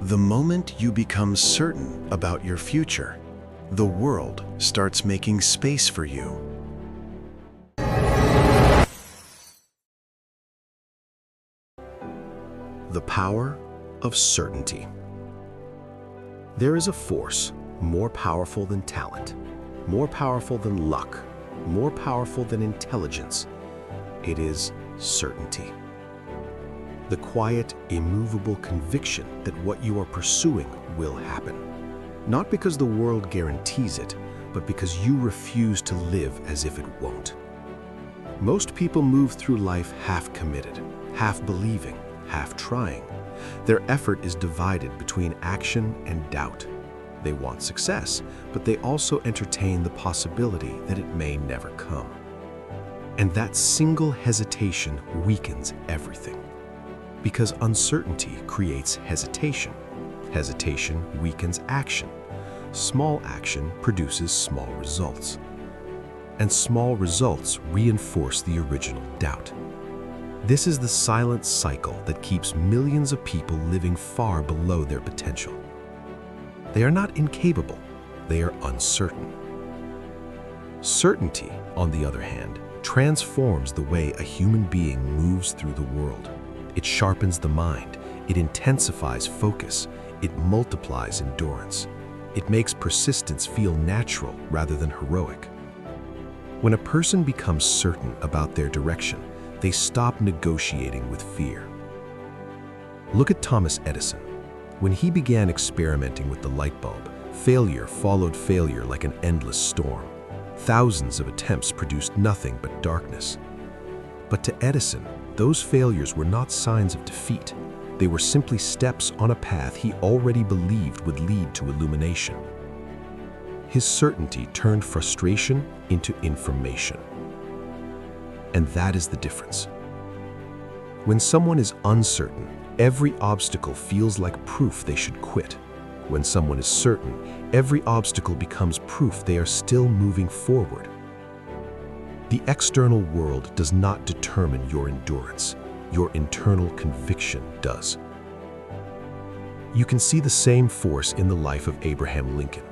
The moment you become certain about your future, the world starts making space for you. The power of certainty. There is a force more powerful than talent, more powerful than luck, more powerful than intelligence. It is certainty. The quiet, immovable conviction that what you are pursuing will happen. Not because the world guarantees it, but because you refuse to live as if it won't. Most people move through life half committed, half believing, half trying. Their effort is divided between action and doubt. They want success, but they also entertain the possibility that it may never come. And that single hesitation weakens everything. Because uncertainty creates hesitation. Hesitation weakens action. Small action produces small results. And small results reinforce the original doubt. This is the silent cycle that keeps millions of people living far below their potential. They are not incapable, they are uncertain. Certainty, on the other hand, transforms the way a human being moves through the world. It sharpens the mind, it intensifies focus, it multiplies endurance. It makes persistence feel natural rather than heroic. When a person becomes certain about their direction, they stop negotiating with fear. Look at Thomas Edison. When he began experimenting with the light bulb, failure followed failure like an endless storm. Thousands of attempts produced nothing but darkness. But to Edison, those failures were not signs of defeat. They were simply steps on a path he already believed would lead to illumination. His certainty turned frustration into information. And that is the difference. When someone is uncertain, every obstacle feels like proof they should quit. When someone is certain, every obstacle becomes proof they are still moving forward. The external world does not determine your endurance. Your internal conviction does. You can see the same force in the life of Abraham Lincoln.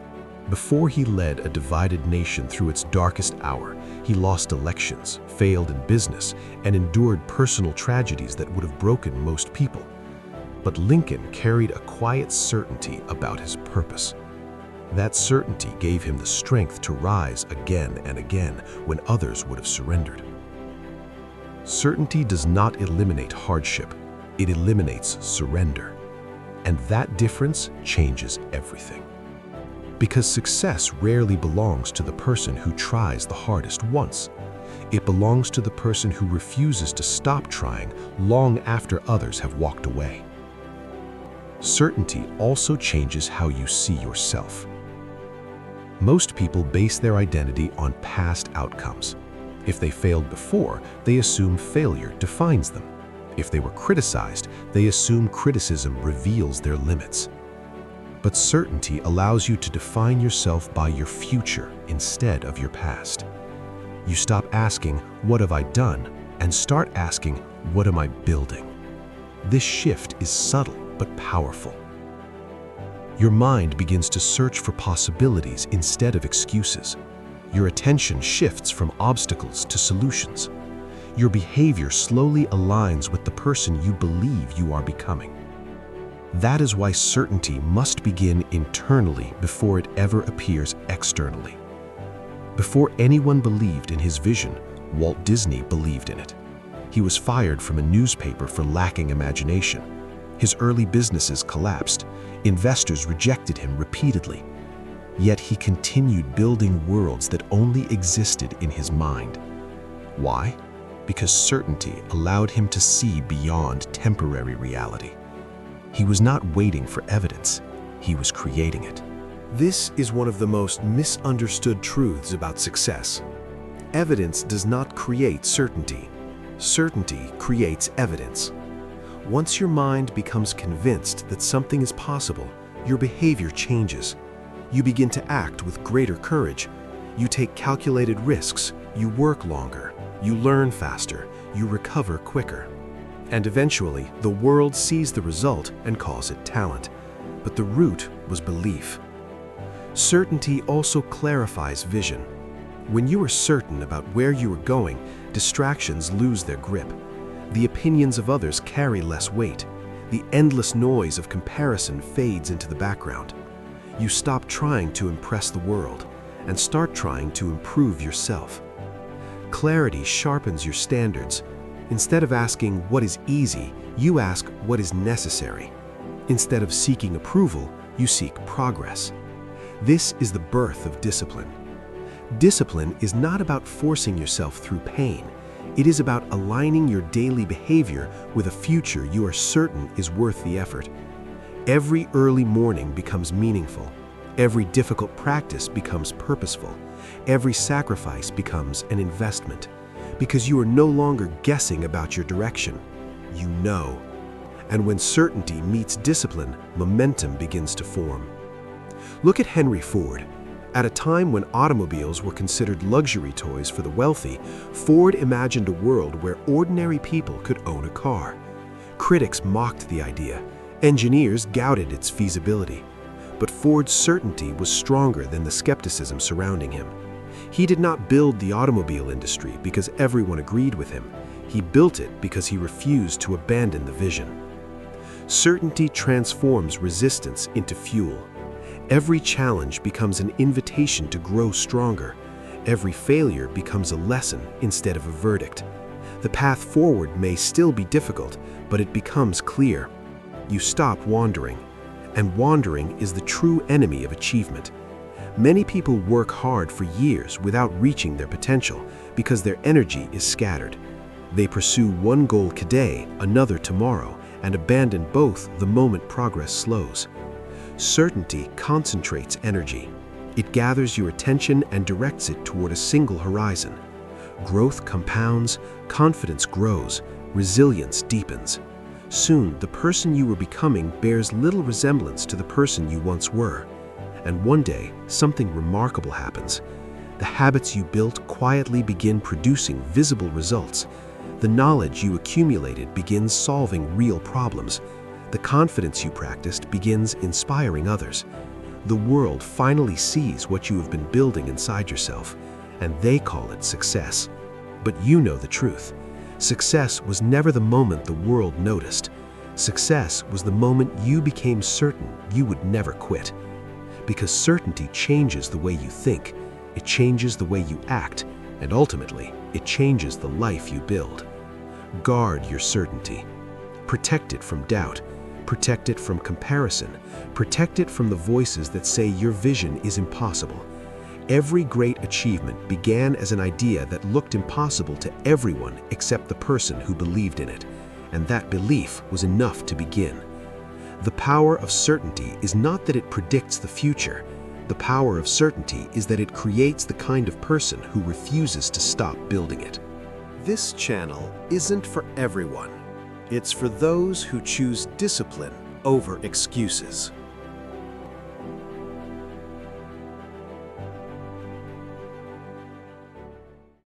Before he led a divided nation through its darkest hour, he lost elections, failed in business, and endured personal tragedies that would have broken most people. But Lincoln carried a quiet certainty about his purpose. That certainty gave him the strength to rise again and again when others would have surrendered. Certainty does not eliminate hardship, it eliminates surrender. And that difference changes everything. Because success rarely belongs to the person who tries the hardest once. It belongs to the person who refuses to stop trying long after others have walked away. Certainty also changes how you see yourself. Most people base their identity on past outcomes. If they failed before, they assume failure defines them. If they were criticized, they assume criticism reveals their limits. But certainty allows you to define yourself by your future instead of your past. You stop asking, "What have I done?" and start asking, "What am I building?" This shift is subtle but powerful. Your mind begins to search for possibilities instead of excuses. Your attention shifts from obstacles to solutions. Your behavior slowly aligns with the person you believe you are becoming. That is why certainty must begin internally before it ever appears externally. Before anyone believed in his vision, Walt Disney believed in it. He was fired from a newspaper for lacking imagination. His early businesses collapsed. Investors rejected him repeatedly. Yet he continued building worlds that only existed in his mind. Why? Because certainty allowed him to see beyond temporary reality. He was not waiting for evidence, he was creating it. This is one of the most misunderstood truths about success. Evidence does not create certainty. Certainty creates evidence. Once your mind becomes convinced that something is possible, your behavior changes. You begin to act with greater courage. You take calculated risks, you work longer, you learn faster, you recover quicker. And eventually, the world sees the result and calls it talent. but the root was belief. Certainty also clarifies vision. When you are certain about where you are going, distractions lose their grip. The opinions of others carry less weight. The endless noise of comparison fades into the background. You stop trying to impress the world and start trying to improve yourself. Clarity sharpens your standards. Instead of asking what is easy, you ask what is necessary. Instead of seeking approval, you seek progress. This is the birth of discipline. Discipline is not about forcing yourself through pain. It is about aligning your daily behavior with a future you are certain is worth the effort. Every early morning becomes meaningful. Every difficult practice becomes purposeful. Every sacrifice becomes an investment. Because you are no longer guessing about your direction. You know. And when certainty meets discipline, momentum begins to form. Look at Henry Ford. At a time when automobiles were considered luxury toys for the wealthy, Ford imagined a world where ordinary people could own a car. Critics mocked the idea. Engineers doubted its feasibility. But Ford's certainty was stronger than the skepticism surrounding him. He did not build the automobile industry because everyone agreed with him. He built it because he refused to abandon the vision. Certainty transforms resistance into fuel. Every challenge becomes an invitation to grow stronger. Every failure becomes a lesson instead of a verdict. The path forward may still be difficult, but it becomes clear. You stop wandering, and wandering is the true enemy of achievement. Many people work hard for years without reaching their potential because their energy is scattered. They pursue one goal today, another tomorrow, and abandon both the moment progress slows. Certainty concentrates energy. It gathers your attention and directs it toward a single horizon. Growth compounds, confidence grows, resilience deepens. Soon, the person you were becoming bears little resemblance to the person you once were. And one day, something remarkable happens. The habits you built quietly begin producing visible results. The knowledge you accumulated begins solving real problems. The confidence you practiced begins inspiring others. The world finally sees what you have been building inside yourself, and they call it success. But you know the truth. Success was never the moment the world noticed. Success was the moment you became certain you would never quit. Because certainty changes the way you think, it changes the way you act, and ultimately, it changes the life you build. Guard your certainty. Protect it from doubt. Protect it from comparison. Protect it from the voices that say your vision is impossible. Every great achievement began as an idea that looked impossible to everyone except the person who believed in it, and that belief was enough to begin. The power of certainty is not that it predicts the future. The power of certainty is that it creates the kind of person who refuses to stop building it. This channel isn't for everyone. It's for those who choose discipline over excuses.